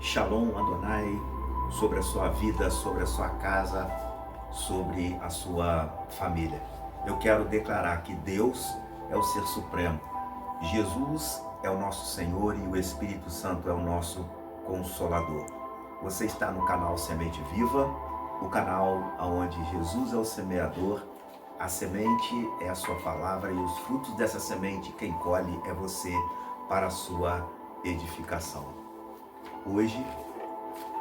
Shalom Adonai sobre a sua vida, sobre a sua casa, sobre a sua família. Eu quero declarar que Deus é o Ser Supremo, Jesus é o nosso Senhor e o Espírito Santo é o nosso Consolador. Você está no canal Semente Viva, o canal onde Jesus é o semeador, a semente é a sua palavra e os frutos dessa semente quem colhe é você para a sua edificação. Hoje,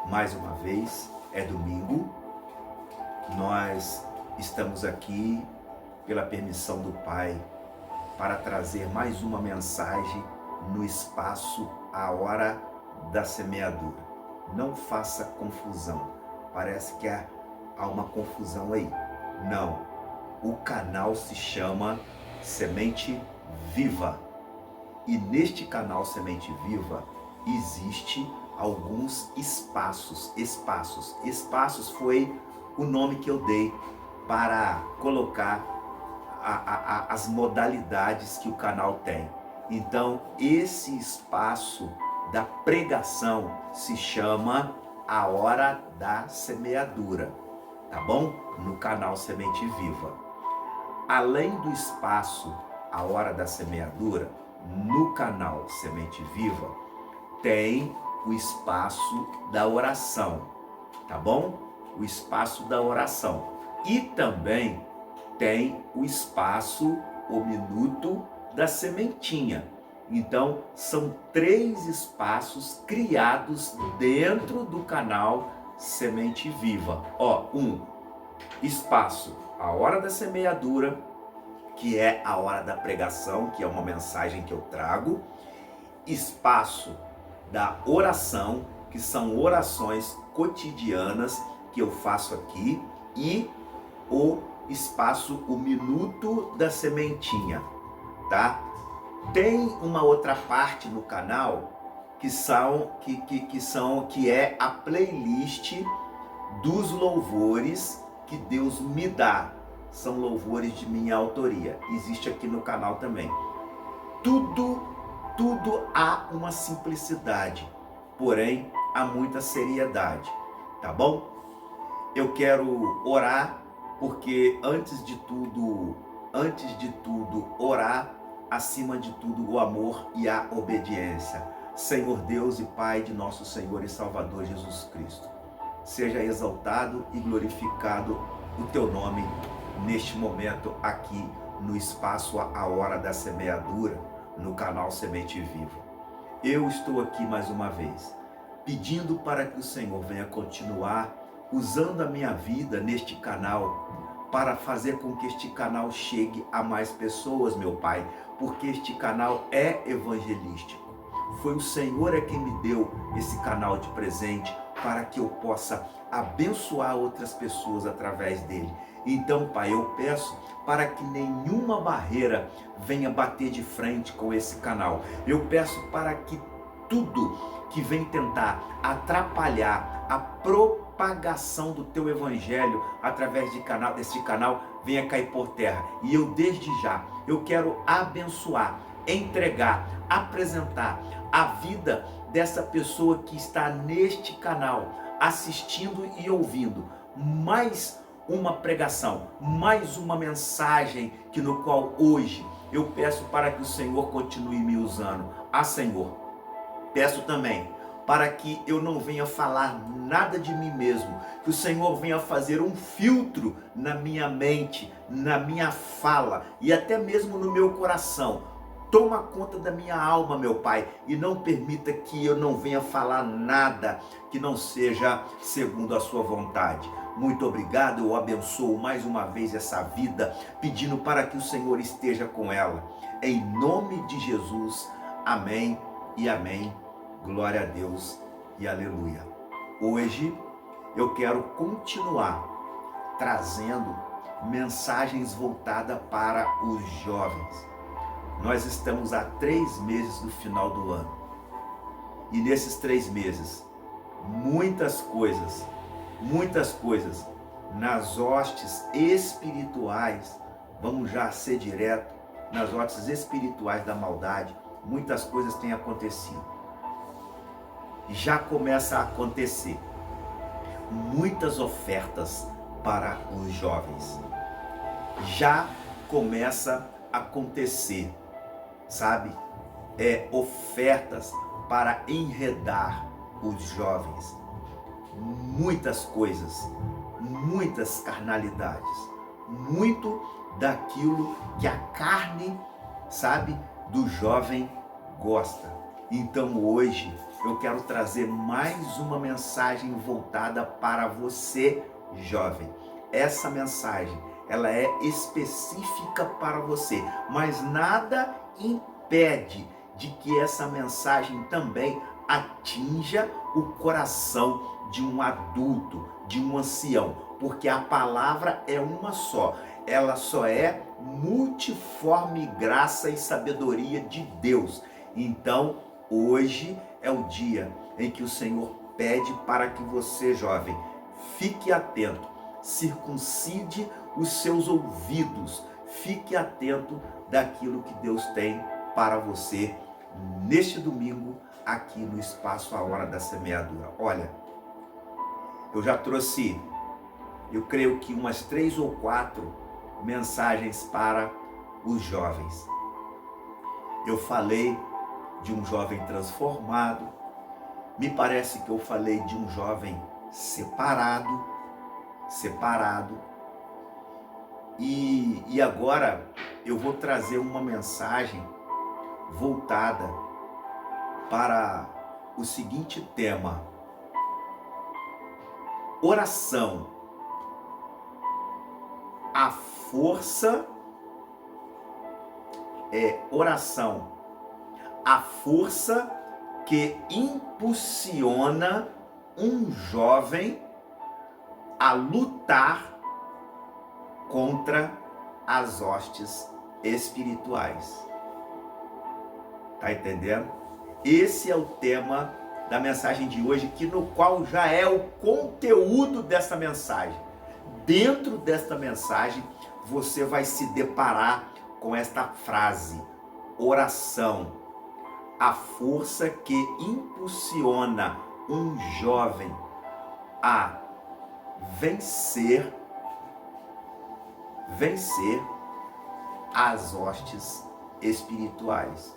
mais uma vez, é domingo, nós estamos aqui pela permissão do Pai para trazer mais uma mensagem no espaço A Hora da Semeadura. Não faça confusão, parece que há uma confusão aí. Não, o canal se chama Semente Viva e neste canal Semente Viva existe alguns espaços foi o nome que eu dei para colocar as modalidades que o canal tem. Então, esse espaço da pregação se chama A Hora da Semeadura, tá bom? No canal Semente Viva. Além do espaço A Hora da Semeadura, no canal Semente Viva, tem o espaço da oração, tá bom? O espaço da oração. E também tem o espaço, o minuto da sementinha. Então, são 3 espaços criados dentro do canal Semente Viva. Espaço, a hora da semeadura, que é a hora da pregação, que é uma mensagem que eu trago. Espaço da oração, que são orações cotidianas que eu faço aqui. E o espaço, o minuto da sementinha, tá? Tem uma outra parte no canal que é a playlist dos louvores que Deus me dá. São louvores de minha autoria. Existe aqui no canal também. Tudo há uma simplicidade, porém há muita seriedade, tá bom? Eu quero orar, porque antes de tudo, orar, acima de tudo, o amor e a obediência. Senhor Deus e Pai de nosso Senhor e Salvador Jesus Cristo, seja exaltado e glorificado o teu nome neste momento aqui no espaço A Hora da Semeadura, no canal Semente Viva. Eu estou aqui mais uma vez, pedindo para que o Senhor venha continuar usando a minha vida neste canal, para fazer com que este canal chegue a mais pessoas, meu Pai, porque este canal é evangelístico. Foi o Senhor quem me deu esse canal de presente para que eu possa abençoar outras pessoas através dele. Então, Pai, eu peço para que nenhuma barreira venha bater de frente com esse canal. Eu peço para que tudo que vem tentar atrapalhar a propagação do teu evangelho através desse canal venha cair por terra. E eu desde já, eu quero abençoar, entregar, apresentar a vida dessa pessoa que está neste canal, assistindo e ouvindo mais uma pregação, mais uma mensagem no qual hoje eu peço para que o Senhor continue me usando. Senhor, peço também para que eu não venha falar nada de mim mesmo, que o Senhor venha fazer um filtro na minha mente, na minha fala e até mesmo no meu coração. Toma conta da minha alma, meu Pai, e não permita que eu não venha falar nada que não seja segundo a sua vontade. Muito obrigado, eu abençoo mais uma vez essa vida, pedindo para que o Senhor esteja com ela. Em nome de Jesus, amém e amém. Glória a Deus e aleluia. Hoje eu quero continuar trazendo mensagens voltadas para os jovens. Nós estamos há 3 meses do final do ano. E nesses 3 meses, muitas coisas nas hostes espirituais, vamos já ser direto, nas hostes espirituais da maldade, muitas coisas têm acontecido. já começa a acontecer. Muitas ofertas para os jovens. Já começa a acontecer, sabe? Ofertas para enredar os jovens. Muitas coisas, muitas carnalidades, muito daquilo que a carne, sabe, do jovem gosta. Então hoje eu quero trazer mais uma mensagem voltada para você, jovem. Essa mensagem, ela é específica para você, mas nada impede de que essa mensagem também atinja o coração de um adulto, de um ancião, porque a palavra é uma só. Ela só é multiforme graça e sabedoria de Deus. Então, hoje é o dia em que o Senhor pede para que você, jovem, fique atento, circuncide os seus ouvidos, fique atento daquilo que Deus tem para você neste domingo aqui no Espaço A Hora da Semeadura. Olha, eu já trouxe, eu creio que umas 3 ou 4 mensagens para os jovens. Eu falei de um jovem transformado, me parece que eu falei de um jovem separado, e agora eu vou trazer uma mensagem voltada para o seguinte tema: oração, a força, oração, a força que impulsiona um jovem a lutar contra as hostes espirituais. Tá entendendo? Esse é o tema da mensagem de hoje, que no qual já é o conteúdo dessa mensagem. Dentro desta mensagem, você vai se deparar com esta frase: oração, a força que impulsiona um jovem a vencer as hostes espirituais.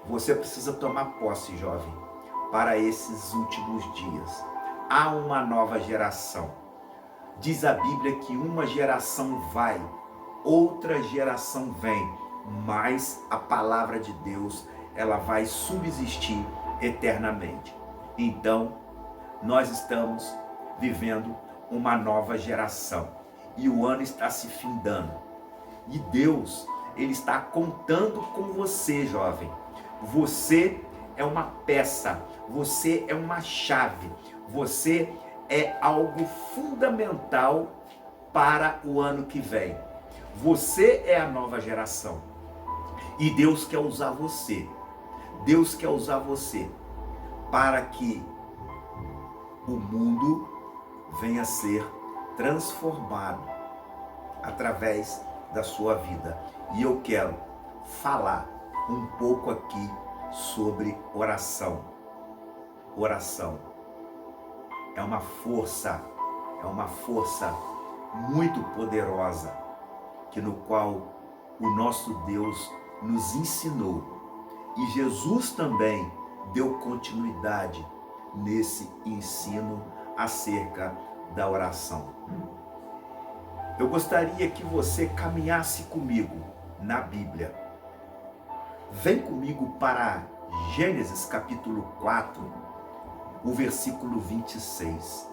Você precisa tomar posse, jovem, para esses últimos dias. Há uma nova geração. Diz a Bíblia que uma geração vai, outra geração vem, mas a palavra de Deus, ela vai subsistir eternamente. Então, nós estamos vivendo uma nova geração e o ano está se findando. E Deus, Ele está contando com você, jovem. Você é uma peça, você é uma chave, você é algo fundamental para o ano que vem. Você é a nova geração e Deus quer usar você. Deus quer usar você para que o mundo venha a ser transformado através da sua vida. E eu quero falar um pouco aqui sobre oração. Oração é uma força muito poderosa, que no qual o nosso Deus nos ensinou. E Jesus também deu continuidade nesse ensino acerca da oração. Eu gostaria que você caminhasse comigo na Bíblia. Vem comigo para Gênesis capítulo 4, o versículo 26.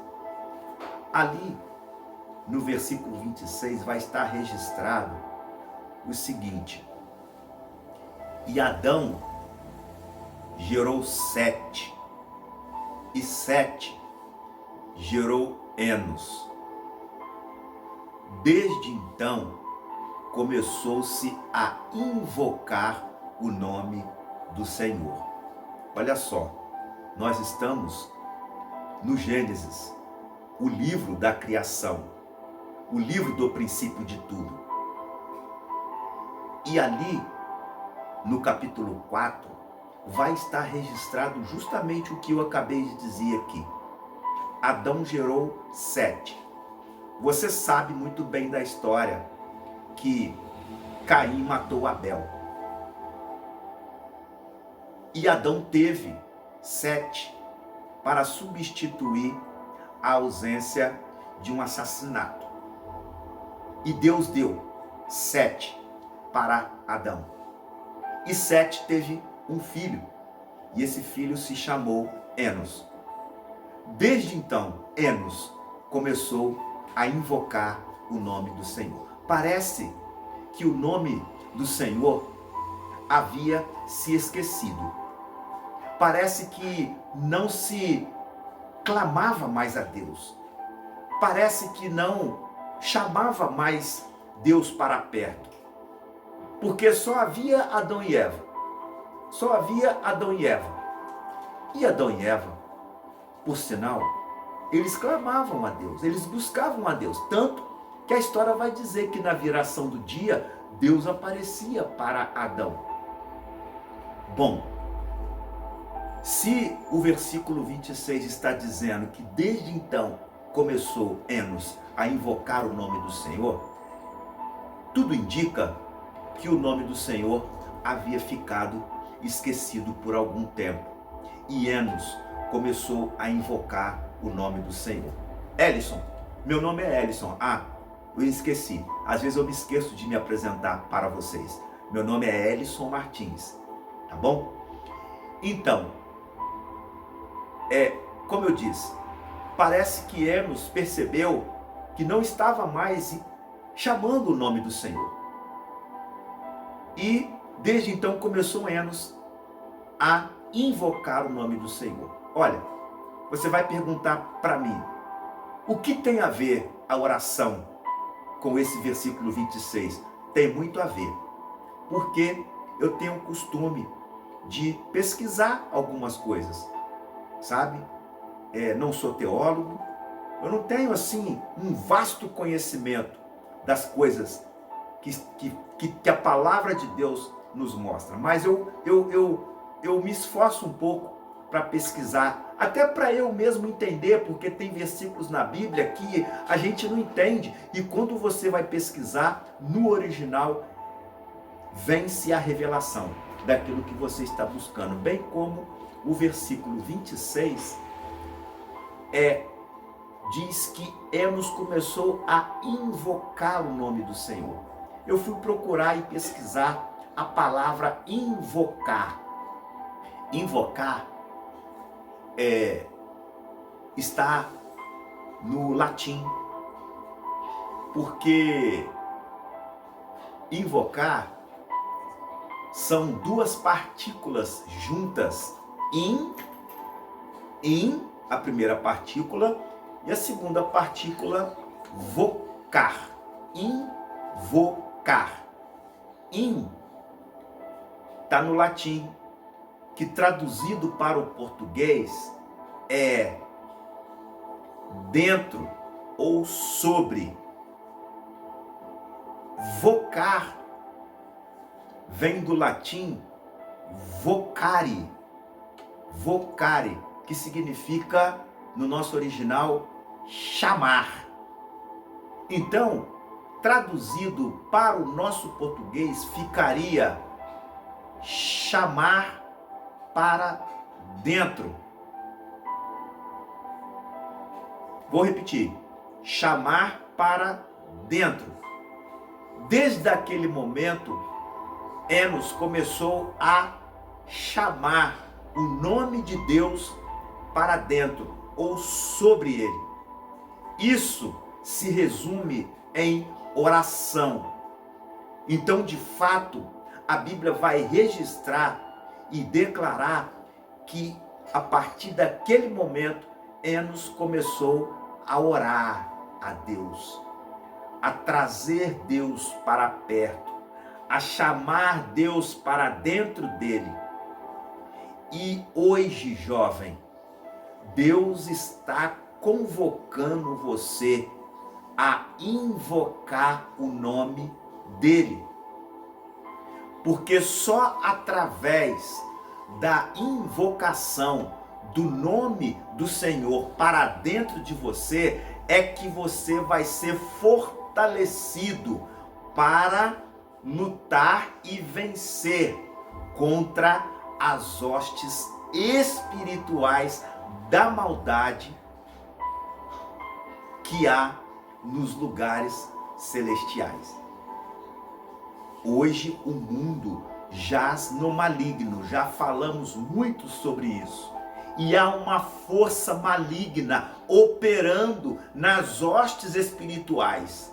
Ali, no versículo 26, vai estar registrado o seguinte: e Adão gerou Sete, e Sete gerou Enos. Desde então, começou-se a invocar o nome do Senhor. Olha só, nós estamos no Gênesis, o livro da criação, o livro do princípio de tudo. E ali, no capítulo 4, vai estar registrado justamente o que eu acabei de dizer aqui. Adão gerou Sete. Você sabe muito bem da história que Caim matou Abel. E Adão teve Sete para substituir a ausência de um assassinato. E Deus deu Sete para Adão. E Sete teve um filho, e esse filho se chamou Enos. Desde então, Enos começou a invocar o nome do Senhor. Parece que o nome do Senhor havia se esquecido. Parece que não se clamava mais a Deus. Parece que não chamava mais Deus para perto. Porque só havia Adão e Eva. Só havia Adão e Eva. E Adão e Eva, por sinal, eles clamavam a Deus, eles buscavam a Deus. Tanto que a história vai dizer que na viração do dia, Deus aparecia para Adão. Bom, se o versículo 26 está dizendo que desde então começou Enos a invocar o nome do Senhor, tudo indica que o nome do Senhor havia ficado esquecido por algum tempo. E Enos começou a invocar o nome do Senhor. Ellison, meu nome é Ellison. Eu esqueci. Às vezes eu me esqueço de me apresentar para vocês. Meu nome é Ellison Martins, tá bom? Então, como eu disse, parece que Enos percebeu que não estava mais chamando o nome do Senhor. E desde então começou Enos a invocar o nome do Senhor. Olha, você vai perguntar para mim, o que tem a ver a oração com esse versículo 26? Tem muito a ver, porque eu tenho o costume de pesquisar algumas coisas, sabe? Não sou teólogo, eu não tenho assim um vasto conhecimento das coisas que a palavra de Deus nos mostra, mas eu me esforço um pouco para pesquisar, até para eu mesmo entender, porque tem versículos na Bíblia que a gente não entende, e quando você vai pesquisar no original, vence a revelação daquilo que você está buscando, bem como o versículo 26 diz que Enos começou a invocar o nome do Senhor. Eu fui procurar e pesquisar a palavra invocar. Invocar está no latim, porque invocar são duas partículas juntas, a primeira partícula, e a segunda partícula, vocar, invocar. Está no latim, que traduzido para o português é dentro ou sobre. Vocar vem do latim vocare, que significa, no nosso original, chamar. Então, traduzido para o nosso português, ficaria chamar para dentro. Vou repetir, chamar para dentro. Desde aquele momento, Enos começou a chamar o nome de Deus para dentro, ou sobre ele. Isso se resume em oração. Então, de fato, a Bíblia vai registrar e declarar que a partir daquele momento, Enos começou a orar a Deus, a trazer Deus para perto, a chamar Deus para dentro dele. E hoje, jovem, Deus está convocando você a invocar o nome dele. Porque só através da invocação do nome do Senhor para dentro de você é que você vai ser fortalecido para lutar e vencer contra as hostes espirituais da maldade que há nos lugares celestiais. Hoje o mundo jaz no maligno, já falamos muito sobre isso. E há uma força maligna operando nas hostes espirituais.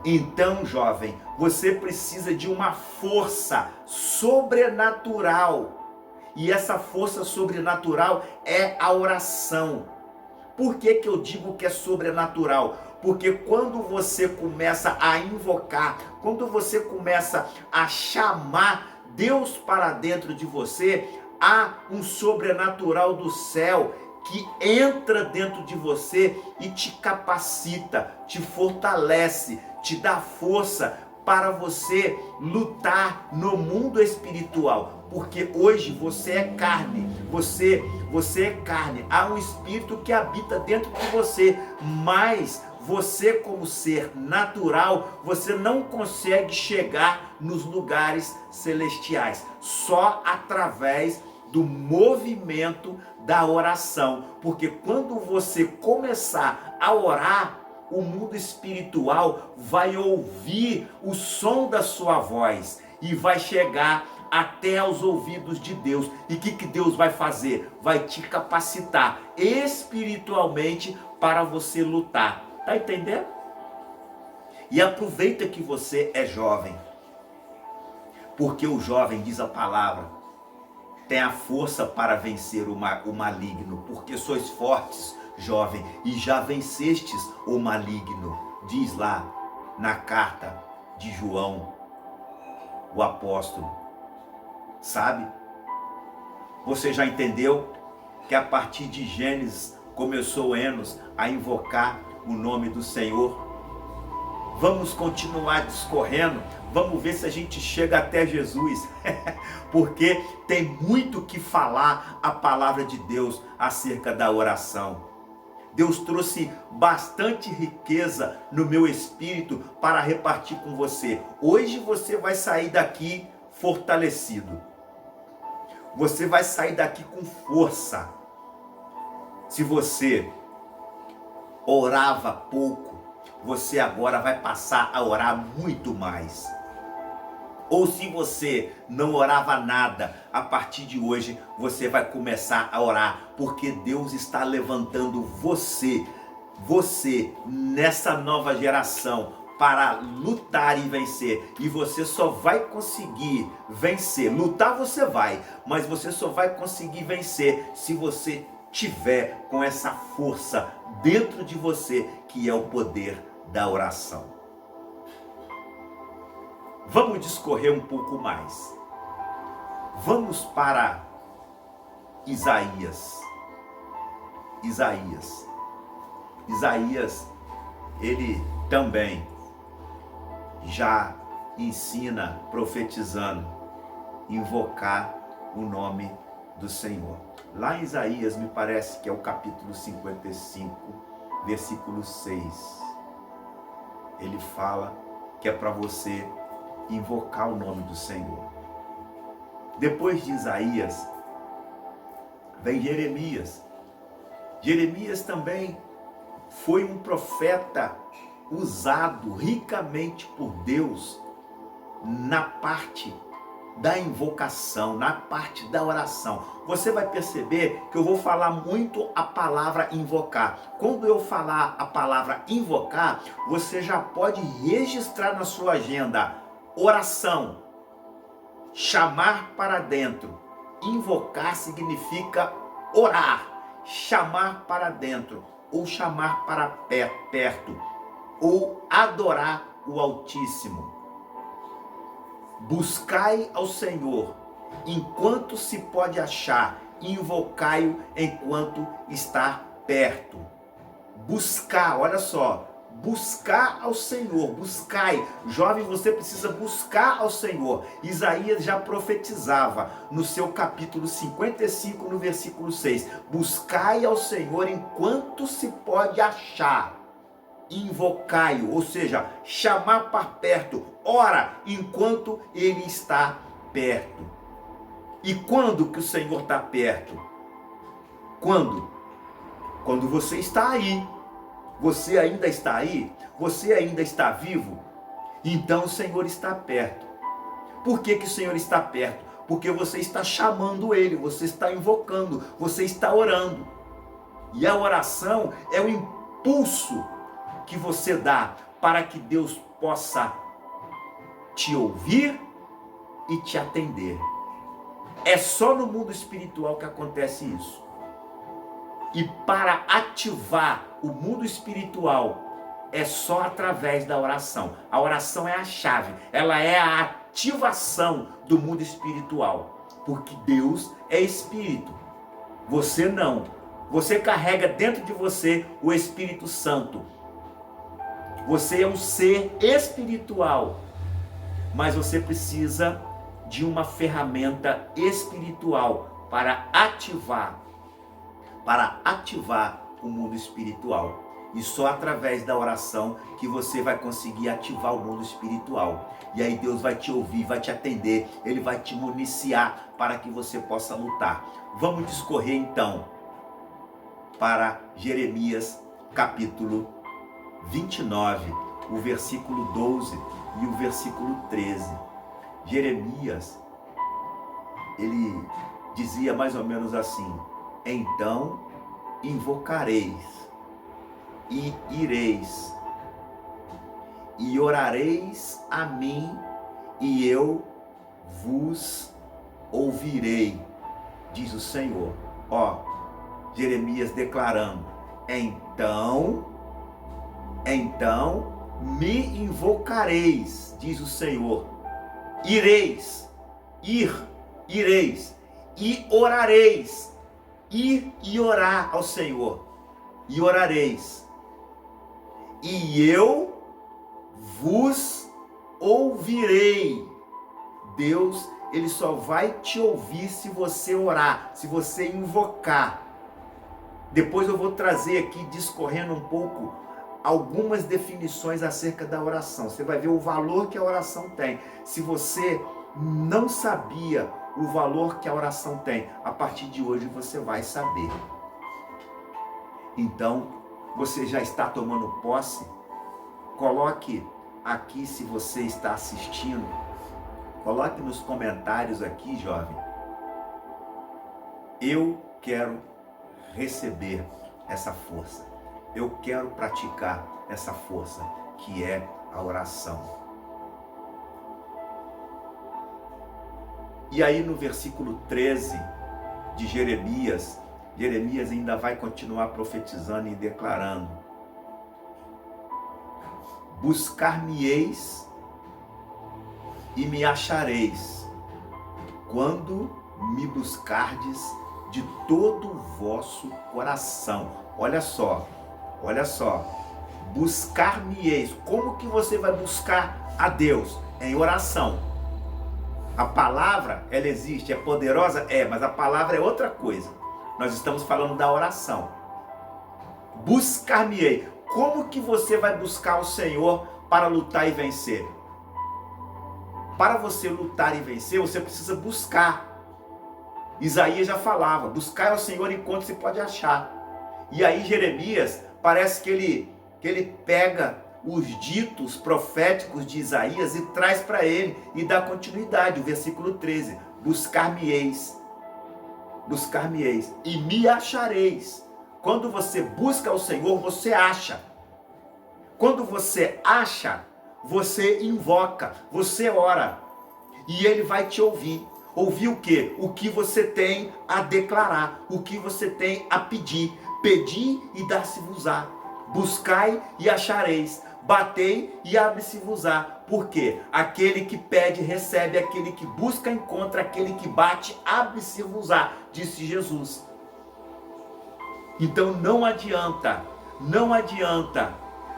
Então, jovem, você precisa de uma força sobrenatural. E essa força sobrenatural é a oração. Por que eu digo que é sobrenatural? Porque quando você começa a invocar, quando você começa a chamar Deus para dentro de você, há um sobrenatural do céu que entra dentro de você e te capacita, te fortalece, te dá força para você lutar no mundo espiritual. Porque hoje você é carne, você é carne, há um espírito que habita dentro de você, mas você, como ser natural, você não consegue chegar nos lugares celestiais, só através do movimento da oração. Porque quando você começar a orar, o mundo espiritual vai ouvir o som da sua voz e vai chegar até aos ouvidos de Deus. E o que Deus vai fazer? Vai te capacitar espiritualmente para você lutar. Tá entendendo? E aproveita que você é jovem, porque o jovem, diz a palavra, tem a força para vencer o maligno, porque sois fortes, jovem, e já vencestes o maligno, diz lá na carta de João, o apóstolo. Sabe? Você já entendeu que a partir de Gênesis começou Enos a invocar o nome do Senhor? Vamos continuar discorrendo, vamos ver se a gente chega até Jesus, porque tem muito que falar a palavra de Deus acerca da oração. Deus trouxe bastante riqueza no meu espírito para repartir com você. Hoje você vai sair daqui fortalecido. Você vai sair daqui com força. Se você orava pouco, você agora vai passar a orar muito mais. Ou se você não orava nada, a partir de hoje você vai começar a orar, porque Deus está levantando você nessa nova geração para lutar e vencer. E você só vai conseguir vencer. Lutar você vai, mas você só vai conseguir vencer se você tiver com essa força dentro de você, que é o poder da oração. Vamos discorrer um pouco mais. Vamos para Isaías. Isaías, ele também já ensina, profetizando, invocar o nome do Senhor. Lá em Isaías, me parece que é o capítulo 55, versículo 6. Ele fala que é para você invocar o nome do Senhor. Depois de Isaías, vem Jeremias. Jeremias também foi um profeta usado ricamente por Deus na parte da invocação, na parte da oração. Você vai perceber que eu vou falar muito a palavra invocar. Quando eu falar a palavra invocar, você já pode registrar na sua agenda: oração, chamar para dentro. Invocar significa orar, chamar para dentro, ou chamar para perto, ou adorar o Altíssimo. Buscai ao Senhor enquanto se pode achar, invocai-o enquanto está perto. Buscar, olha só, buscar ao Senhor, buscai. Jovem, você precisa buscar ao Senhor. Isaías já profetizava no seu capítulo 55, no versículo 6. Buscai ao Senhor enquanto se pode achar. Invocai-o, ou seja, chamar para perto. Ora, enquanto ele está perto. E quando que o Senhor está perto? Quando? Quando você está aí. Você ainda está aí? Você ainda está vivo? Então o Senhor está perto. Por que que o Senhor está perto? Porque você está chamando Ele, você está invocando, você está orando. E a oração é o impulso que você dá para que Deus possa te ouvir e te atender. É só no mundo espiritual que acontece isso. E para ativar o mundo espiritual é só através da oração. A oração é a chave, ela é a ativação do mundo espiritual. Porque Deus é espírito, você não. Você carrega dentro de você o Espírito Santo. Você é um ser espiritual, mas você precisa de uma ferramenta espiritual para ativar o mundo espiritual. E só através da oração que você vai conseguir ativar o mundo espiritual. E aí Deus vai te ouvir, vai te atender, Ele vai te municiar para que você possa lutar. Vamos discorrer então para Jeremias capítulo 29, o versículo 12 e o versículo 13. Jeremias, ele dizia mais ou menos assim: então invocareis e ireis, e orareis a mim, e eu vos ouvirei, diz o Senhor. Ó, Jeremias declarando: então me invocareis, diz o Senhor, ireis, ireis, e orareis, ir e orar ao Senhor, e orareis, e eu vos ouvirei. Deus, Ele só vai te ouvir se você orar, se você invocar. Depois eu vou trazer aqui, discorrendo um pouco, algumas definições acerca da oração. Você vai ver o valor que a oração tem. Se você não sabia o valor que a oração tem, a partir de hoje você vai saber. Então, você já está tomando posse? Coloque aqui, se você está assistindo, coloque nos comentários aqui, jovem: eu quero receber essa força. Eu quero praticar essa força que é a oração. E aí no versículo 13 de Jeremias, Jeremias ainda vai continuar profetizando e declarando: buscar-me-eis e me achareis, quando me buscardes de todo o vosso coração. Olha só, buscar-me-eis. Como que você vai buscar a Deus? Em oração. A palavra, ela existe, é poderosa? É, mas a palavra é outra coisa. Nós estamos falando da oração. Buscar-me-ei. Como que você vai buscar o Senhor para lutar e vencer? Para você lutar e vencer, você precisa buscar. Isaías já falava: buscar ao Senhor enquanto se pode achar. E aí Jeremias, parece que ele pega os ditos proféticos de Isaías e traz para ele e dá continuidade. O versículo 13: buscar-me-eis e me achareis. Quando você busca o Senhor, você acha. Quando você acha, você invoca, você ora, e Ele vai te ouvir. Ouvir o quê? O que você tem a declarar, o que você tem a pedir. Pedi e dar-se-vos-á. Buscai e achareis. Batei e abre-se-vos-á. Por quê? Aquele que pede, recebe. Aquele que busca, encontra. Aquele que bate, abre-se-vos-á, disse Jesus. Então não adianta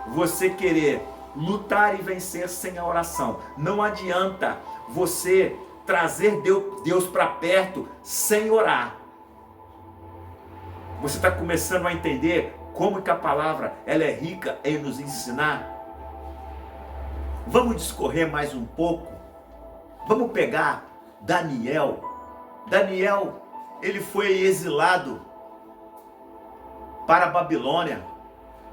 você querer lutar e vencer sem a oração. Não adianta você trazer Deus para perto sem orar. Você está começando a entender como que a palavra ela é rica em nos ensinar? Vamos discorrer mais um pouco. Vamos pegar Daniel. Daniel, ele foi exilado para a Babilônia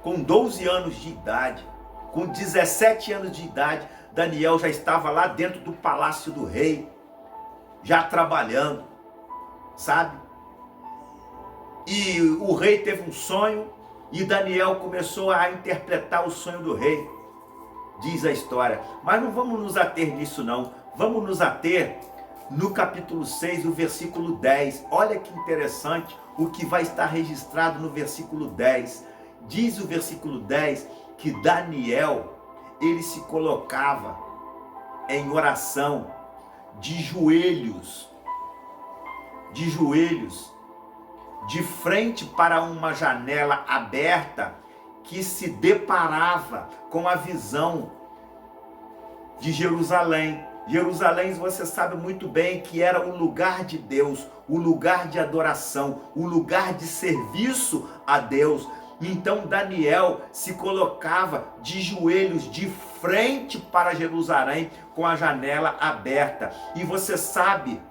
com 12 anos de idade. Com 17 anos de idade, Daniel já estava lá dentro do palácio do rei, já trabalhando, sabe? E o rei teve um sonho e Daniel começou a interpretar o sonho do rei, diz a história. Mas não vamos nos ater nisso não, vamos nos ater no capítulo 6, o versículo 10. Olha que interessante o que vai estar registrado no versículo 10. Diz o versículo 10 que Daniel, ele se colocava em oração, de joelhos, de frente para uma janela aberta que se deparava com a visão de Jerusalém. Jerusalém, você sabe muito bem que era o lugar de Deus, o lugar de adoração, o lugar de serviço a Deus. Então Daniel se colocava de joelhos de frente para Jerusalém com a janela aberta. E você sabe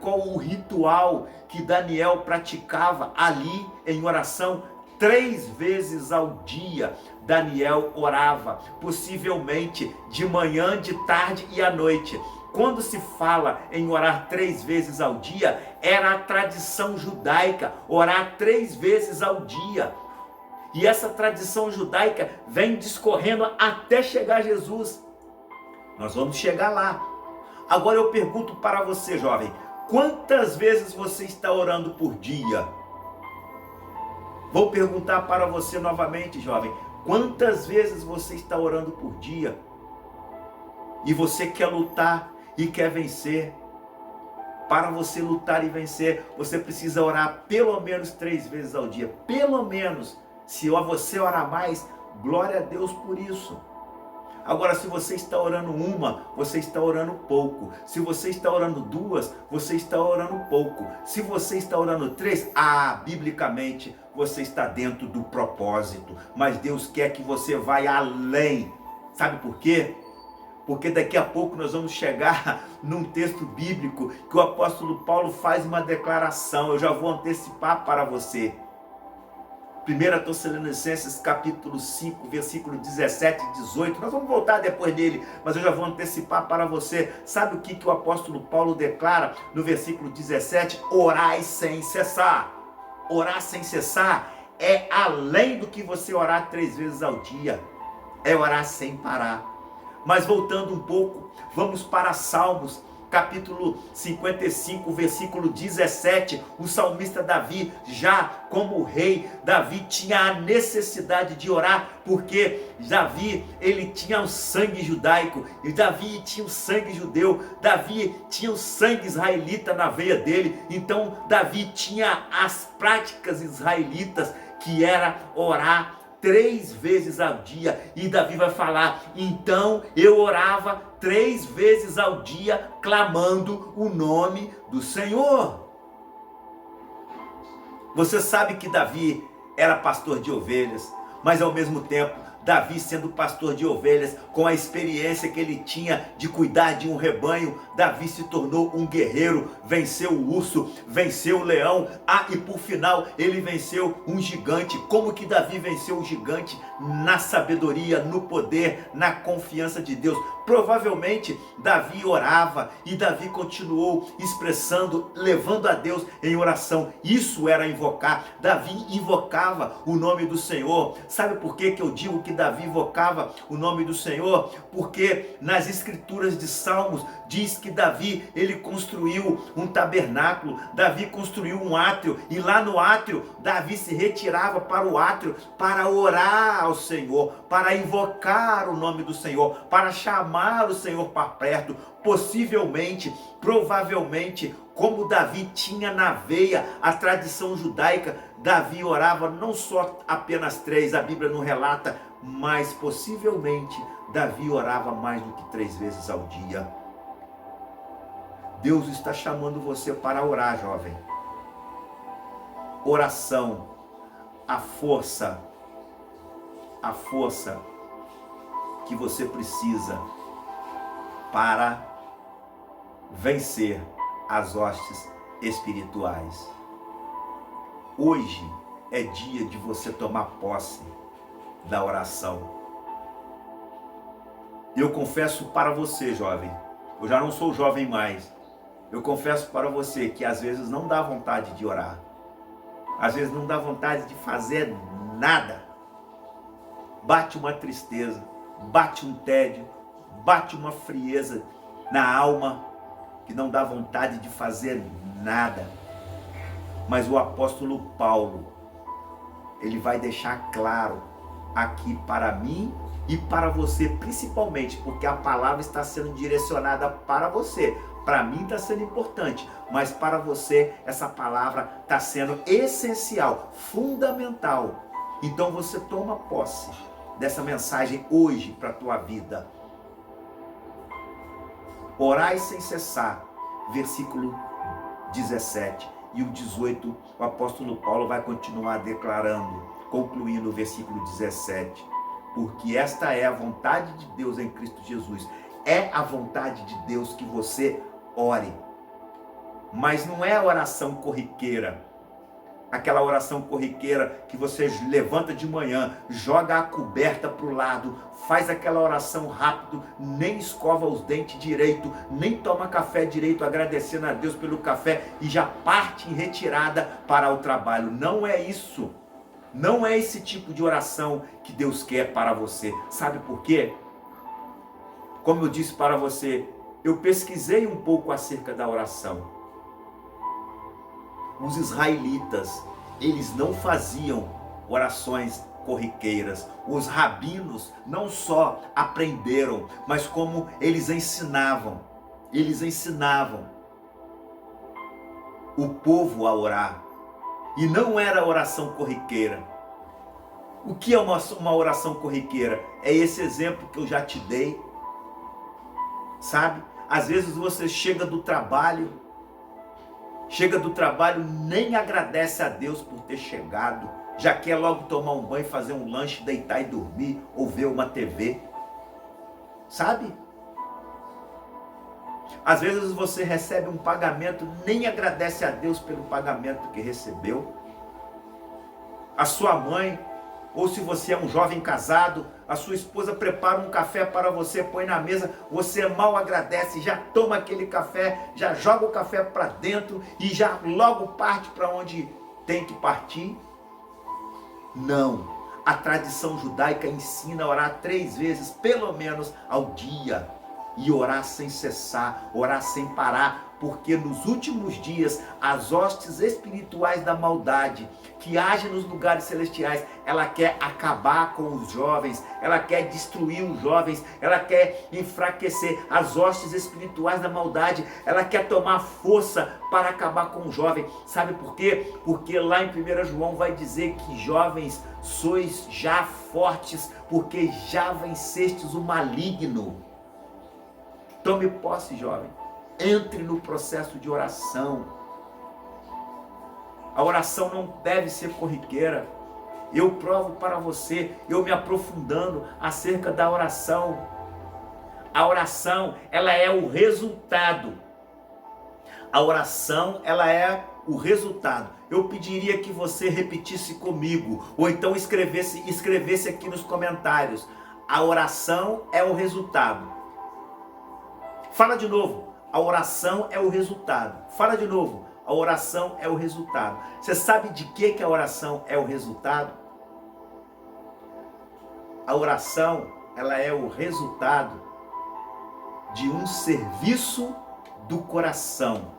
qual o ritual que Daniel praticava ali em oração? 3 vezes ao dia Daniel orava, possivelmente de manhã, de tarde e à noite. Quando se fala em orar 3 vezes ao dia, era a tradição judaica, orar 3 vezes ao dia. E essa tradição judaica vem discorrendo até chegar Jesus. Nós vamos chegar lá. Agora eu pergunto para você, jovem, quantas vezes você está orando por dia? Vou perguntar para você novamente, jovem, quantas vezes você está orando por dia? E você quer lutar e quer vencer? Para você lutar e vencer, você precisa orar pelo menos 3 vezes ao dia. Pelo menos. Se você orar mais, glória a Deus por isso. Agora, se você está orando uma, você está orando pouco. Se você está orando 2, você está orando pouco. Se você está orando 3, biblicamente, você está dentro do propósito. Mas Deus quer que você vá além. Sabe por quê? Porque daqui a pouco nós vamos chegar num texto bíblico que o apóstolo Paulo faz uma declaração. Eu já vou antecipar para você. 1 Tessalonicenses capítulo 5, versículo 17 e 18. Nós vamos voltar depois dele, mas eu já vou antecipar para você. Sabe o que o apóstolo Paulo declara no versículo 17? Orai sem cessar. Orar sem cessar é além do que você orar 3 vezes ao dia. É orar sem parar. Mas voltando um pouco, vamos para Salmos, capítulo 55, versículo 17, o salmista Davi, já como rei, Davi tinha a necessidade de orar, porque Davi, ele tinha o sangue judaico, e Davi tinha o sangue judeu, Davi tinha o sangue israelita na veia dele, então Davi tinha as práticas israelitas, que era orar 3 vezes ao dia. E Davi vai falar, então eu orava 3 vezes ao dia, clamando o nome do Senhor. Você sabe que Davi era pastor de ovelhas, mas ao mesmo tempo, Davi sendo pastor de ovelhas, com a experiência que ele tinha de cuidar de um rebanho, Davi se tornou um guerreiro, venceu o urso, venceu o leão, e por final ele venceu um gigante. Como que Davi venceu o gigante? Na sabedoria, no poder, na confiança de Deus. Provavelmente Davi orava e Davi continuou expressando, levando a Deus em oração. Isso era invocar. Davi invocava o nome do Senhor. Sabe por que eu digo que Davi invocava o nome do Senhor? Porque nas escrituras de Salmos diz que Davi, ele construiu um tabernáculo, Davi construiu um átrio, e lá no átrio Davi se retirava para o átrio para orar ao Senhor, para invocar o nome do Senhor, para chamar o Senhor para perto, possivelmente, provavelmente, Como Davi tinha na veia a tradição judaica, Davi orava não só apenas 3, a Bíblia não relata, mas possivelmente Davi orava mais do que 3 vezes ao dia. Deus está chamando você para orar, jovem. Oração, a força que você precisa para vencer as hostes espirituais. Hoje é dia de você tomar posse da oração. Eu confesso para você, jovem, eu já não sou jovem mais, eu confesso para você que às vezes não dá vontade de orar, às vezes não dá vontade de fazer nada. Bate uma tristeza, bate um tédio, bate uma frieza na alma, que não dá vontade de fazer nada. Mas o apóstolo Paulo, ele vai deixar claro aqui para mim e para você, principalmente, porque a palavra está sendo direcionada para você. Para mim está sendo importante, mas para você essa palavra está sendo essencial, fundamental. Então você toma posse dessa mensagem hoje para a tua vida. Orai sem cessar, versículo 17 e o 18, o apóstolo Paulo vai continuar declarando, concluindo o versículo 17, porque esta é a vontade de Deus em Cristo Jesus. É a vontade de Deus que você ore, mas não é a oração corriqueira, aquela oração corriqueira que você levanta de manhã, joga a coberta para o lado, faz aquela oração rápido, nem escova os dentes direito, nem toma café direito, agradecendo a Deus pelo café e já parte em retirada para o trabalho. Não é isso. Não é esse tipo de oração que Deus quer para você. Sabe por quê? Como eu disse para você, eu pesquisei um pouco acerca da oração. Os israelitas, eles não faziam orações corriqueiras. Os rabinos não só aprenderam, mas como eles ensinavam o povo a orar. E não era oração corriqueira. O que é uma oração corriqueira? É esse exemplo que eu já te dei. Sabe? Às vezes você chega do trabalho, nem agradece a Deus por ter chegado, já quer logo tomar um banho, fazer um lanche, deitar e dormir, ou ver uma TV, sabe? Às vezes você recebe um pagamento, nem agradece a Deus pelo pagamento que recebeu. A sua mãe, ou se você é um jovem casado, a sua esposa prepara um café para você, põe na mesa, você mal agradece, já toma aquele café, já joga o café para dentro e já logo parte para onde tem que partir. Não, a tradição judaica ensina a orar 3 vezes, pelo menos, ao dia. E orar sem cessar, orar sem parar, porque nos últimos dias, as hostes espirituais da maldade, que agem nos lugares celestiais, ela quer acabar com os jovens, ela quer destruir os jovens, ela quer enfraquecer as hostes espirituais da maldade, ela quer tomar força para acabar com o jovem. Sabe por quê? Porque lá em 1 João vai dizer que jovens sois já fortes, porque já vencestes o maligno. Tome posse, jovem. Entre no processo de oração. A oração não deve ser corriqueira. Eu provo para você, eu me aprofundando acerca da oração. A oração, ela é o resultado. A oração, ela é o resultado. Eu pediria que você repetisse comigo, ou então escrevesse aqui nos comentários. A oração é o resultado. Fala de novo, a oração é o resultado. Fala de novo, a oração é o resultado. Você sabe de que a oração é o resultado? A oração, ela é o resultado de um serviço do coração.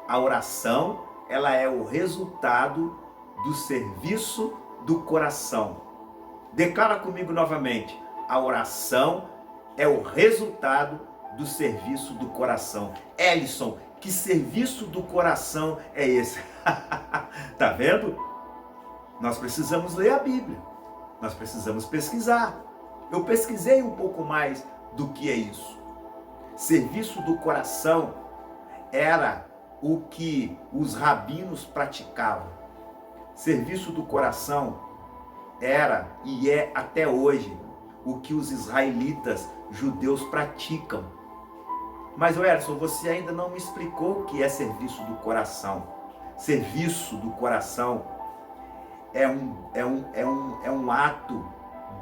A oração, ela é o resultado do serviço do coração. Declara comigo novamente, a oração é o resultado do serviço do coração. Ellison, Que serviço do coração é esse? Tá vendo? Nós precisamos ler a Bíblia. Nós precisamos pesquisar. Eu pesquisei um pouco mais do que é isso. Serviço do coração era o que os rabinos praticavam. Serviço do coração era e é até hoje o que os israelitas judeus praticam. Mas, Werson, você ainda não me explicou o que é serviço do coração. Serviço do coração é um ato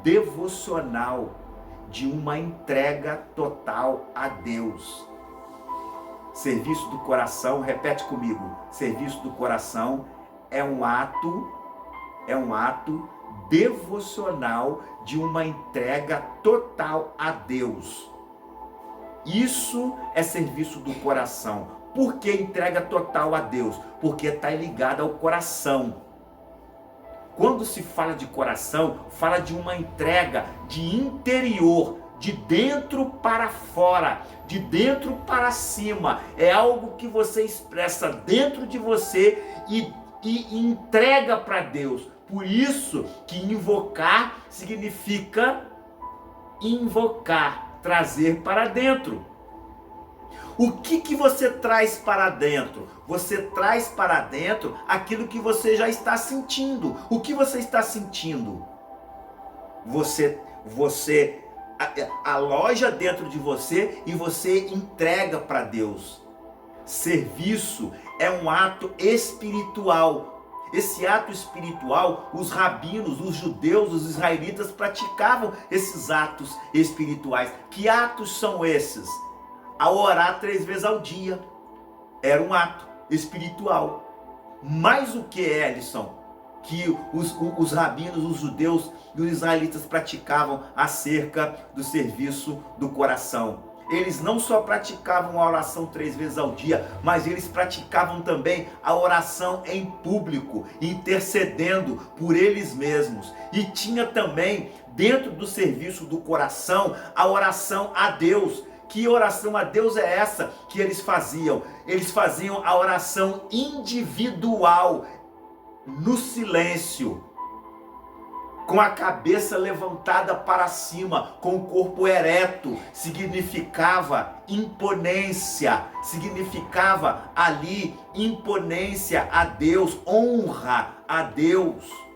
devocional de uma entrega total a Deus. Serviço do coração, repete comigo, serviço do coração é um ato devocional de uma entrega total a Deus. Isso é serviço do coração. Por que entrega total a Deus? Porque está ligado ao coração. Quando se fala de coração, fala de uma entrega de interior, de dentro para fora, de dentro para cima. É algo que você expressa dentro de você e entrega para Deus. Por isso que invocar significa invocar, trazer para dentro. O que você traz para dentro? Você traz para dentro aquilo que você já está sentindo. O que você está sentindo? Você aloja dentro de você e você entrega para Deus. Serviço é um ato espiritual. Esse ato espiritual, os rabinos, os judeus, os israelitas praticavam esses atos espirituais. Que atos são esses? A orar 3 vezes ao dia era um ato espiritual. Mas o que é, Ellison, que os rabinos, os judeus e os israelitas praticavam acerca do serviço do coração? Eles não só praticavam a oração 3 vezes ao dia, mas eles praticavam também a oração em público, intercedendo por eles mesmos. E tinha também, dentro do serviço do coração, a oração a Deus. Que oração a Deus é essa que eles faziam? Eles faziam a oração individual, no silêncio, com a cabeça levantada para cima, com o corpo ereto. Significava imponência, significava ali imponência a Deus, honra a Deus.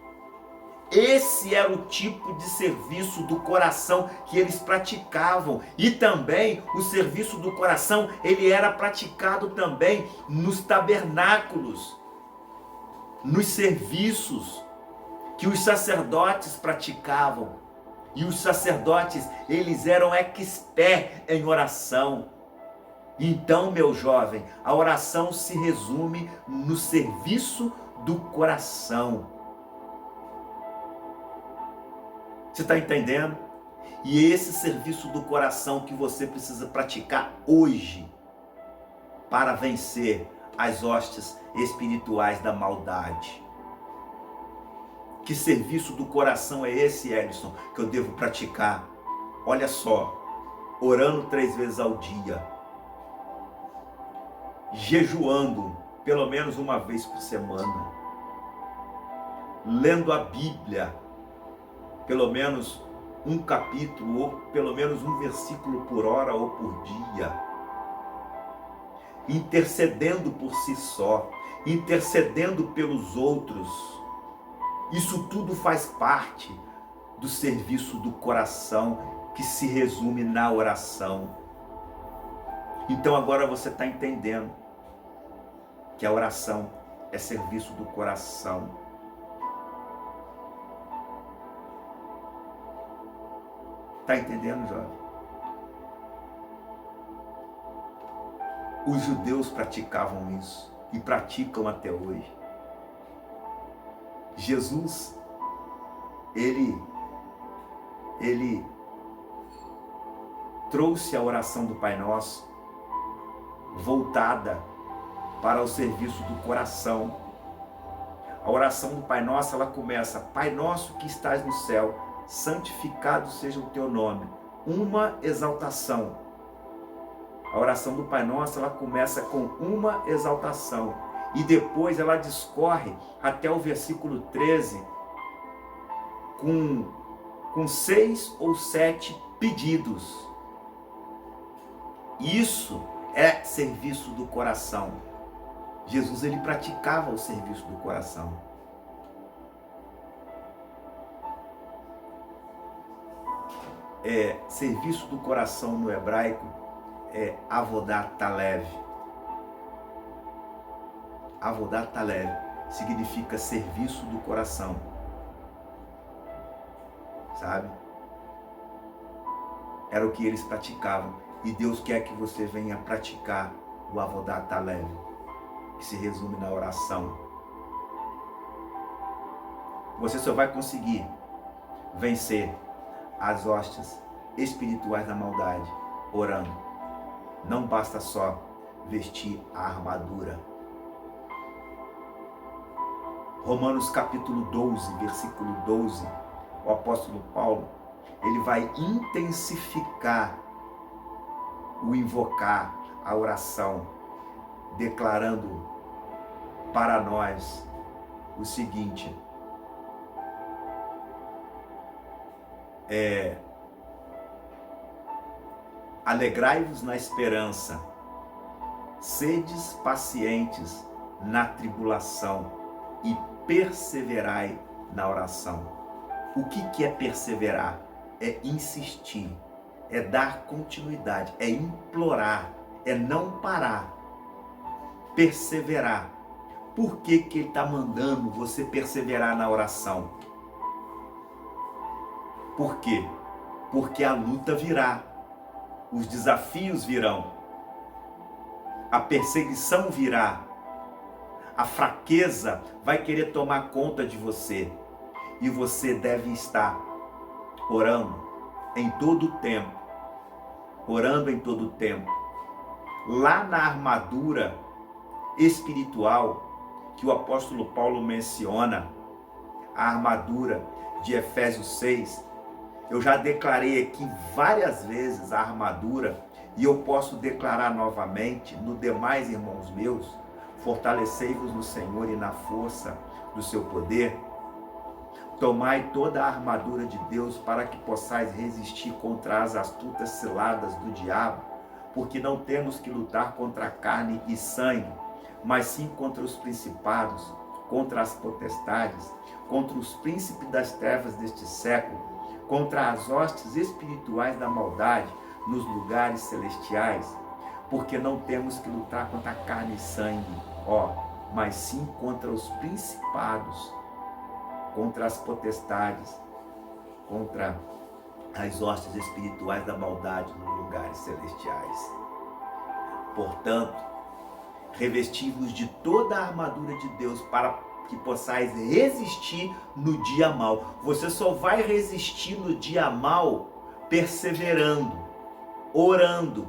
Esse era o tipo de serviço do coração que eles praticavam. E também o serviço do coração, ele era praticado também nos tabernáculos, nos serviços que os sacerdotes praticavam. E os sacerdotes, eles eram expert em oração. Então, meu jovem, a oração se resume no serviço do coração. Você está entendendo? E esse serviço do coração que você precisa praticar hoje para vencer as hostes espirituais da maldade. Que serviço do coração é esse, Ellison, que eu devo praticar? Olha só, orando 3 vezes ao dia, jejuando pelo menos 1 vez por semana, lendo a Bíblia, pelo menos um capítulo, ou pelo menos um versículo por hora ou por dia, intercedendo por si só, intercedendo pelos outros. Isso tudo faz parte do serviço do coração, que se resume na oração. Então agora você está entendendo que a oração é serviço do coração. Está entendendo, jovem? Os judeus praticavam isso e praticam até hoje. Jesus, ele trouxe a oração do Pai Nosso voltada para o serviço do coração. A oração do Pai Nosso, ela começa: Pai Nosso que estás no céu, santificado seja o teu nome. Uma exaltação. A oração do Pai Nosso, ela começa com uma exaltação e depois ela discorre até o versículo 13 com 6 ou 7 pedidos. Isso é serviço do coração. Jesus, ele praticava o serviço do coração. Serviço do coração no hebraico é avodat talev. Avodat talev significa serviço do coração. Sabe? Era o que eles praticavam. E Deus quer que você venha praticar o avodat talev, que se resume na oração. Você só vai conseguir vencer as hostes espirituais da maldade orando. Não basta só vestir a armadura. Romanos capítulo 12, versículo 12, o apóstolo Paulo, ele vai intensificar o invocar, a oração, declarando para nós o seguinte: alegrai-vos na esperança, sedes pacientes na tribulação e perseverai na oração. O que é perseverar? É insistir, é dar continuidade, é implorar, é não parar, perseverar. Por que ele está mandando você perseverar na oração? Por quê? Porque a luta virá, os desafios virão, a perseguição virá, a fraqueza vai querer tomar conta de você e você deve estar orando em todo o tempo, orando em todo o tempo. Lá na armadura espiritual que o apóstolo Paulo menciona, a armadura de Efésios 6, eu já declarei aqui várias vezes a armadura e eu posso declarar novamente no demais, irmãos meus: fortalecei-vos no Senhor e na força do seu poder. Tomai toda a armadura de Deus para que possais resistir contra as astutas ciladas do diabo, porque não temos que lutar contra carne e sangue, mas sim contra os principados, contra as potestades, contra os príncipes das trevas deste século, contra as hostes espirituais da maldade nos lugares celestiais, porque não temos que lutar contra carne e sangue, mas sim contra os principados, contra as potestades, contra as hostes espirituais da maldade nos lugares celestiais. Portanto, revesti-vos de toda a armadura de Deus para que possais resistir no dia mau. Você só vai resistir no dia mau perseverando, orando.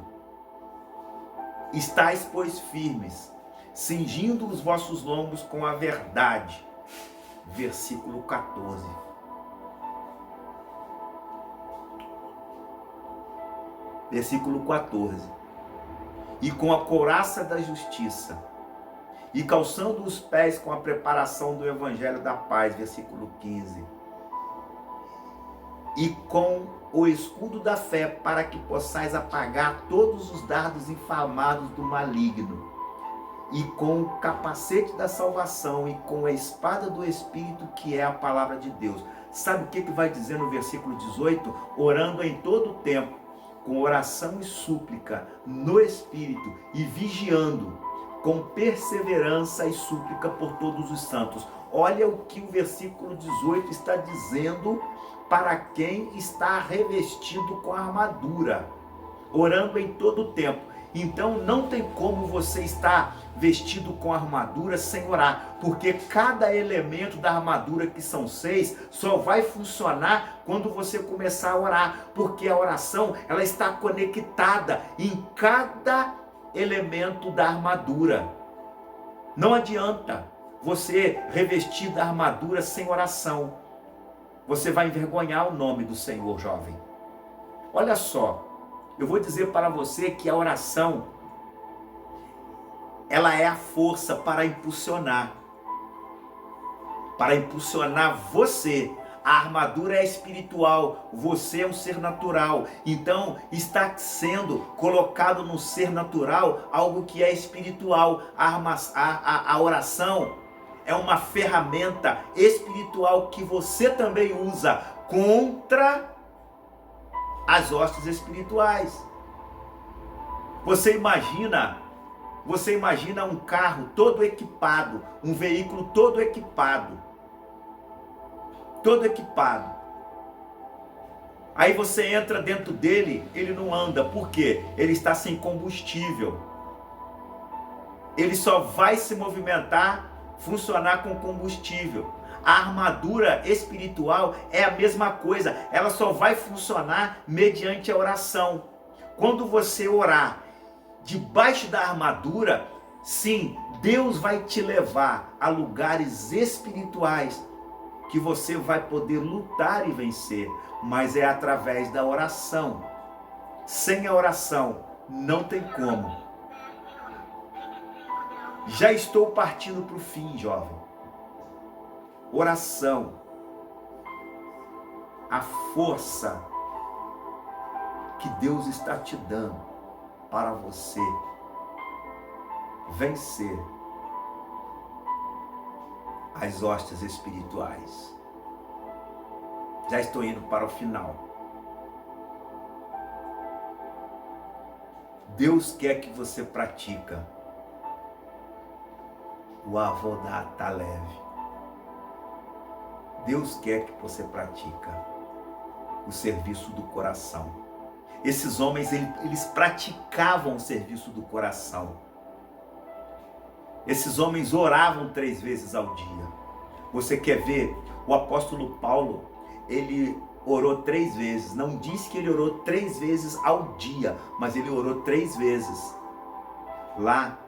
Estais, pois, firmes, cingindo os vossos lombos com a verdade. Versículo 14. Versículo 14. E com a couraça da justiça, e calçando os pés com a preparação do evangelho da paz. Versículo 15. E com o escudo da fé, para que possais apagar todos os dardos inflamados do maligno. E com o capacete da salvação e com a espada do Espírito, que é a palavra de Deus. Sabe o que vai dizer no versículo 18? Orando em todo o tempo, com oração e súplica no Espírito, e vigiando com perseverança e súplica por todos os santos. Olha o que o versículo 18 está dizendo para quem está revestido com a armadura, orando em todo o tempo. Então não tem como você estar vestido com armadura sem orar, porque cada elemento da armadura, que são 6, só vai funcionar quando você começar a orar, porque a oração, ela está conectada em cada elemento da armadura. Não adianta você revestir da armadura sem oração. Você vai envergonhar o nome do Senhor, jovem. Olha só, eu vou dizer para você que a oração, ela é a força para impulsionar você. A armadura é espiritual, você é um ser natural, então está sendo colocado no ser natural algo que é espiritual. A oração é uma ferramenta espiritual que você também usa contra as hostes espirituais. Você imagina um carro todo equipado, um veículo todo equipado. Aí você entra dentro dele, ele não anda. Por quê? Ele está sem combustível. Ele só vai se movimentar, funcionar com combustível. A armadura espiritual é a mesma coisa. Ela só vai funcionar mediante a oração. Quando você orar debaixo da armadura, sim, Deus vai te levar a lugares espirituais que você vai poder lutar e vencer, mas é através da oração. Sem a oração, não tem como. Já estou partindo para o fim, jovem. Oração, a força que Deus está te dando para você vencer as hostes espirituais. Já estou indo para o final. Deus quer que você pratica o Avodat Halev. Deus quer que você pratica o serviço do coração. Esses homens, eles praticavam o serviço do coração. Esses homens oravam 3 vezes ao dia. Você quer ver? O apóstolo Paulo, ele orou 3 vezes. Não diz que ele orou 3 vezes ao dia, mas ele orou 3 vezes. Lá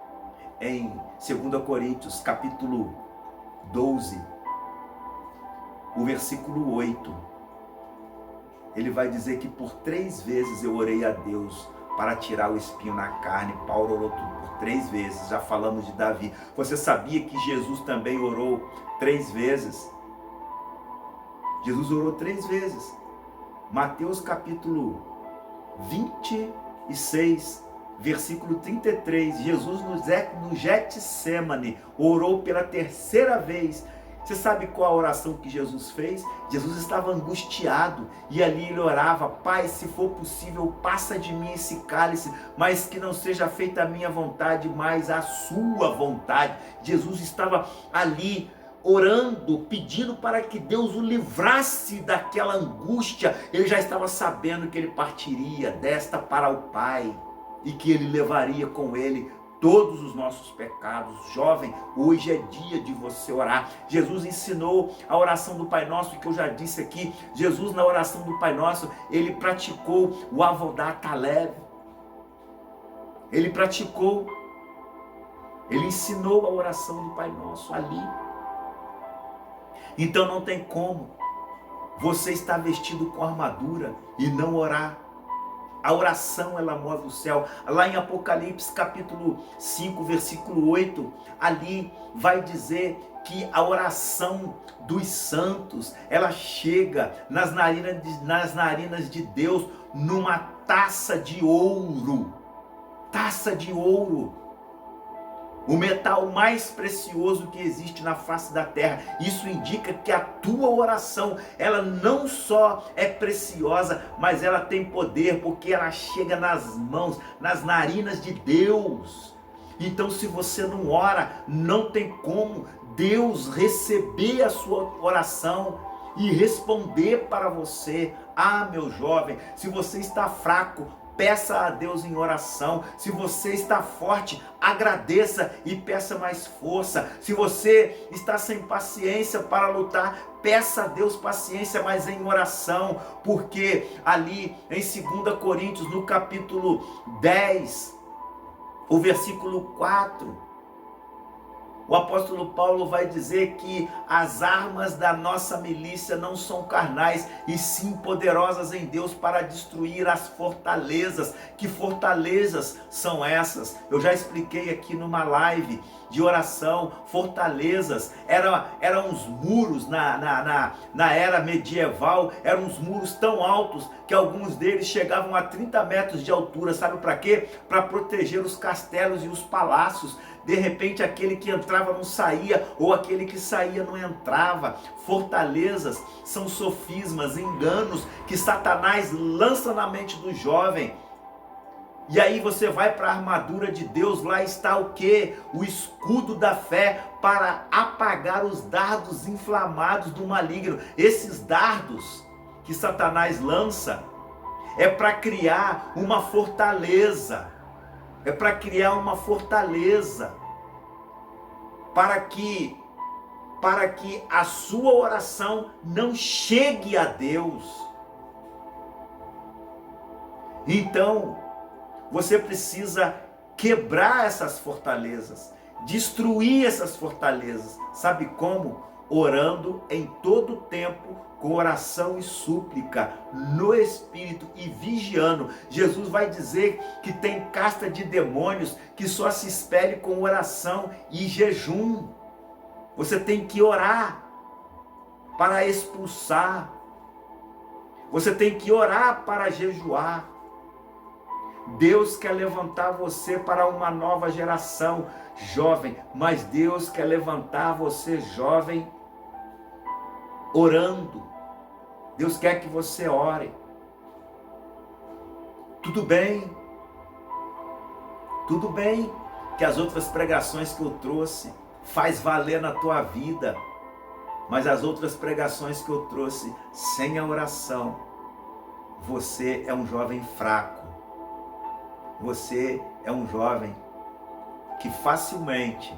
em 2 Coríntios, capítulo 12, o versículo 8. Ele vai dizer que por 3 vezes eu orei a Deus para tirar o espinho na carne. Paulo orou por 3 vezes. Já falamos de Davi. Você sabia que Jesus também orou 3 vezes? Jesus orou 3 vezes. Mateus capítulo 26, versículo 33. Jesus no Getsemane orou pela 3ª vez. Você sabe qual a oração que Jesus fez? Jesus estava angustiado e ali ele orava: Pai, se for possível, passa de mim esse cálice, mas que não seja feita a minha vontade, mas a sua vontade. Jesus estava ali orando, pedindo para que Deus o livrasse daquela angústia. Ele já estava sabendo que ele partiria desta para o Pai e que ele levaria com ele todos os nossos pecados. Jovem, hoje é dia de você orar. Jesus ensinou a oração do Pai Nosso, que eu já disse aqui. Jesus, na oração do Pai Nosso, ele praticou o Avodat Halev. Ele ensinou a oração do Pai Nosso ali. Então não tem como você estar vestido com armadura e não orar. A oração, ela move o céu. Lá em Apocalipse capítulo 5, versículo 8, ali vai dizer que a oração dos santos, ela chega nas narinas de Deus numa taça de ouro. Taça de ouro. O metal mais precioso que existe na face da terra. Isso indica que a tua oração, ela não só é preciosa, mas ela tem poder, porque ela chega nas mãos, nas narinas de Deus. Então, se você não ora, não tem como Deus receber a sua oração e responder para você. Ah, meu jovem, se você está fraco, peça a Deus em oração. Se você está forte, agradeça e peça mais força. Se você está sem paciência para lutar, peça a Deus paciência, mas em oração. Porque ali em 2 Coríntios, no capítulo 10, o versículo 4, O apóstolo Paulo vai dizer que as armas da nossa milícia não são carnais, e sim poderosas em Deus para destruir as fortalezas. Que fortalezas são essas? Eu já expliquei aqui numa live de oração. Fortalezas eram os muros na era medieval, eram os muros tão altos que alguns deles chegavam a 30 metros de altura. Sabe para quê? Para proteger os castelos e os palácios. De repente aquele que entrava não saía, ou aquele que saía não entrava. Fortalezas são sofismas, enganos que Satanás lança na mente do jovem. E aí você vai para a armadura de Deus, lá está o quê? O escudo da fé para apagar os dardos inflamados do maligno. Esses dardos que Satanás lança é para criar uma fortaleza. É para criar uma fortaleza, para que a sua oração não chegue a Deus. Então, você precisa quebrar essas fortalezas, destruir essas fortalezas. Sabe como? Orando em todo tempo, com oração e súplica, no Espírito, e vigiando. Jesus vai dizer que tem casta de demônios que só se expele com oração e jejum. Você tem que orar para expulsar. Você tem que orar para jejuar. Deus quer levantar você para uma nova geração, jovem, mas Deus quer levantar você, jovem, orando. Deus quer que você ore. Tudo bem que as outras pregações que eu trouxe faz valer na tua vida, mas as outras pregações que eu trouxe sem a oração, você é um jovem fraco. Você é um jovem que facilmente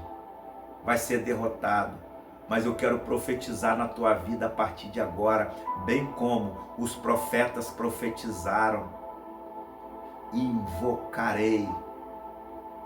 vai ser derrotado. Mas eu quero profetizar na tua vida a partir de agora, bem como os profetas profetizaram. Invocarei.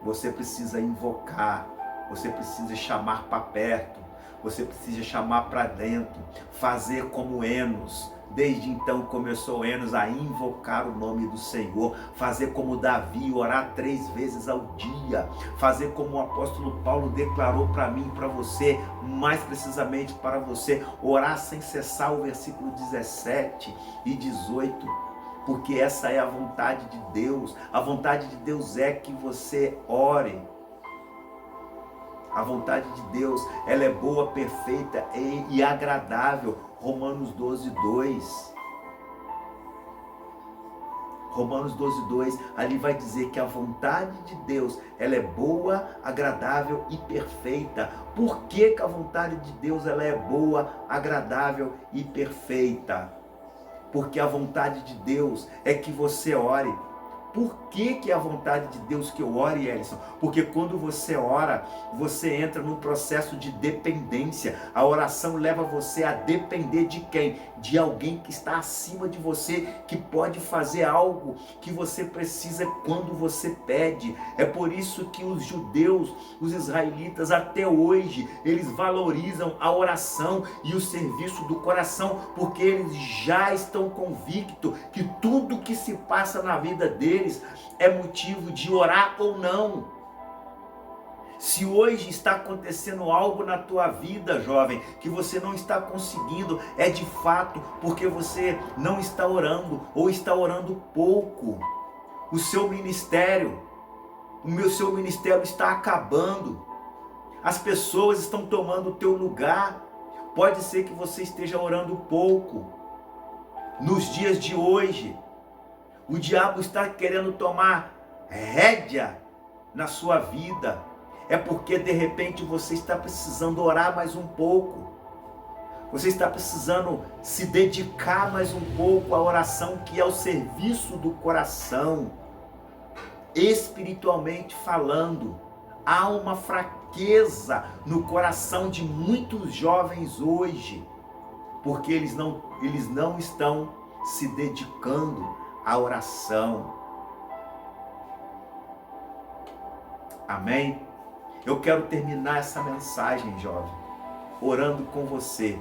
Você precisa invocar, você precisa chamar para perto, você precisa chamar para dentro, fazer como Enos. Desde então começou Enos a invocar o nome do Senhor, fazer como Davi, orar 3 vezes ao dia, fazer como o apóstolo Paulo declarou para mim e para você, mais precisamente para você, orar sem cessar, o versículo 17 e 18, porque essa é a vontade de Deus. A vontade de Deus é que você ore. A vontade de Deus, ela é boa, perfeita e agradável. Romanos 12, 2. Romanos 12, 2, ali vai dizer que a vontade de Deus, ela é boa, agradável e perfeita. Por que que a vontade de Deus, ela é boa, agradável e perfeita? Porque a vontade de Deus é que você ore. Por que que é a vontade de Deus que eu ore, Elison? Porque quando você ora, você entra num processo de dependência. A oração leva você a depender de quem? De alguém que está acima de você, que pode fazer algo que você precisa quando você pede. É por isso que os judeus, os israelitas, até hoje, eles valorizam a oração e o serviço do coração, porque eles já estão convictos que tudo que se passa na vida deles é motivo de orar ou não. Se hoje está acontecendo algo na tua vida, jovem, que você não está conseguindo, é de fato porque você não está orando, ou está orando pouco. O seu ministério está acabando. As pessoas estão tomando o teu lugar. Pode ser que você esteja orando pouco. Nos dias de hoje, o diabo está querendo tomar rédea na sua vida. É porque de repente você está precisando orar mais um pouco. Você está precisando se dedicar mais um pouco à oração, que é o serviço do coração. Espiritualmente falando, há uma fraqueza no coração de muitos jovens hoje, porque eles não estão se dedicando a oração. Amém? Eu quero terminar essa mensagem, jovem, orando com você.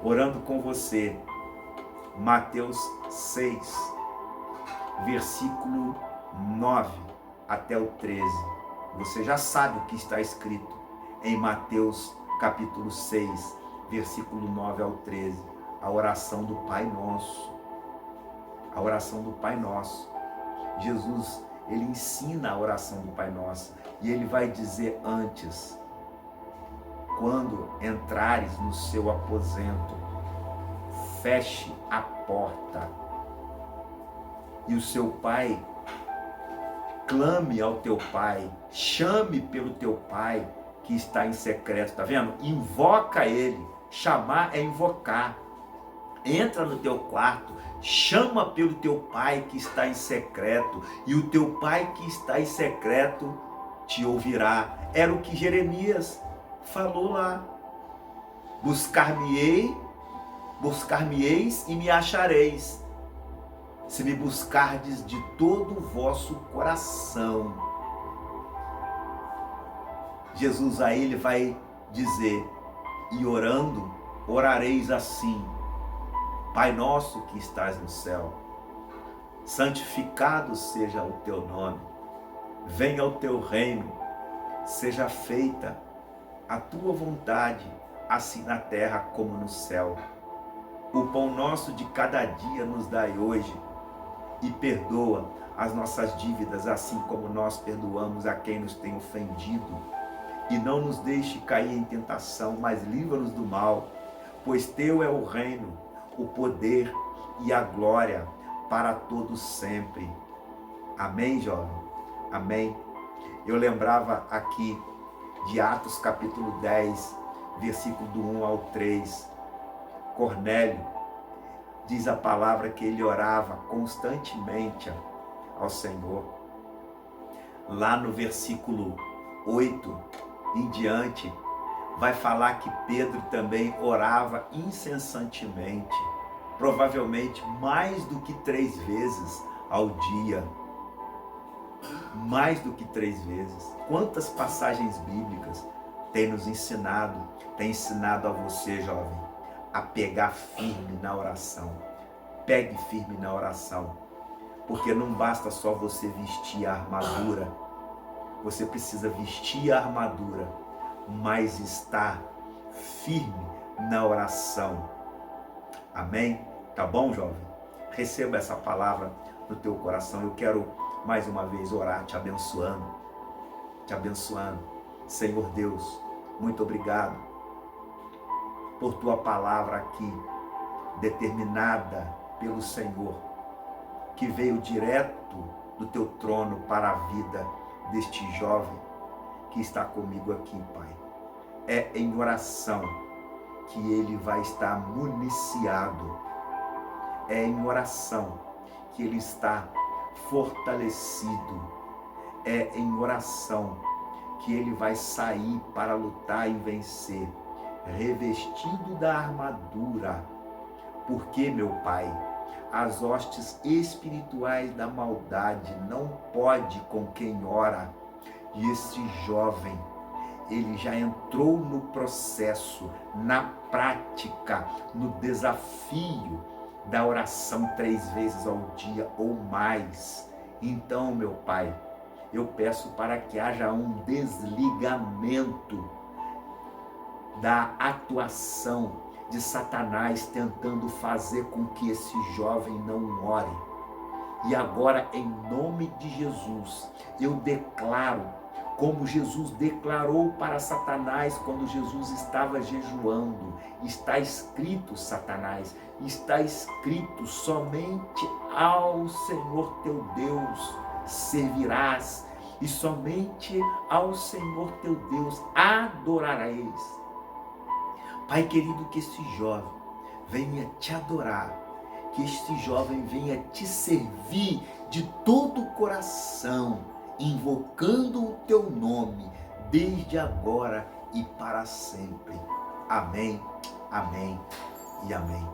Orando com você. Mateus 6, versículo 9 até o 13. Você já sabe o que está escrito em Mateus capítulo 6, versículo 9 ao 13. A oração do Pai Nosso. A oração do Pai Nosso. Jesus, ele ensina a oração do Pai Nosso. E ele vai dizer antes: quando entrares no seu aposento, feche a porta. E o seu pai, clame ao teu pai, chame pelo teu pai que está em secreto, tá vendo? Invoca ele. Chamar é invocar. Entra no teu quarto, chama pelo teu pai que está em secreto, e o teu pai que está em secreto te ouvirá. Era o que Jeremias falou lá. Buscar-me-eis e me achareis, se me buscardes de todo o vosso coração. Jesus aí ele vai dizer: e orando, orareis assim: Pai nosso que estás no céu, santificado seja o teu nome, venha o teu reino, seja feita a tua vontade, assim na terra como no céu. O pão nosso de cada dia nos dai hoje, e perdoa as nossas dívidas, assim como nós perdoamos a quem nos tem ofendido. E não nos deixe cair em tentação, mas livra-nos do mal, pois teu é o reino, o poder e a glória para todos sempre. Amém, jovem? Amém? Eu lembrava aqui de Atos capítulo 10, versículo do 1 ao 3. Cornélio, diz a palavra que ele orava constantemente ao Senhor. Lá no versículo 8 em diante, vai falar que Pedro também orava incessantemente, provavelmente mais do que 3 vezes ao dia. Mais do que 3 vezes. Quantas passagens bíblicas tem nos ensinado, tem ensinado a você, jovem, a pegar firme na oração. Pegue firme na oração, porque não basta só você vestir a armadura, você precisa vestir a armadura, mas estar firme na oração. Amém? Tá bom, jovem? Receba essa palavra no teu coração. Eu quero mais uma vez orar te abençoando. Te abençoando. Senhor Deus, muito obrigado por tua palavra aqui, determinada pelo Senhor, que veio direto do teu trono para a vida deste jovem que está comigo aqui, Pai. É em oração que ele vai estar municiado. É em oração que ele está fortalecido. É em oração que ele vai sair para lutar e vencer, revestido da armadura. Porque, meu Pai, as hostes espirituais da maldade não pode com quem ora. E esse jovem, ele já entrou no processo, na prática, no desafio da oração 3 vezes ao dia ou mais. Então, meu Pai, eu peço para que haja um desligamento da atuação de Satanás tentando fazer com que esse jovem não ore. E agora, em nome de Jesus, eu declaro, como Jesus declarou para Satanás quando Jesus estava jejuando: está escrito, Satanás, está escrito, somente ao Senhor teu Deus servirás, e somente ao Senhor teu Deus adorarás. Pai querido, que este jovem venha te adorar, que este jovem venha te servir de todo o coração, invocando o teu nome, desde agora e para sempre. Amém, amém e amém.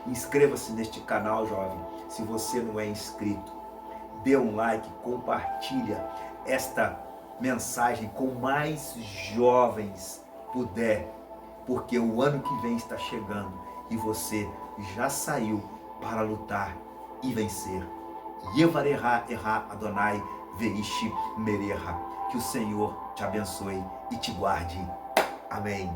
Inscreva-se neste canal, jovem, se você não é inscrito. Dê um like, compartilha esta mensagem com mais jovens puder, porque o ano que vem está chegando e você já saiu para lutar e vencer. Yevareha Erra Adonai Veishi Mereha. Que o Senhor te abençoe e te guarde. Amém.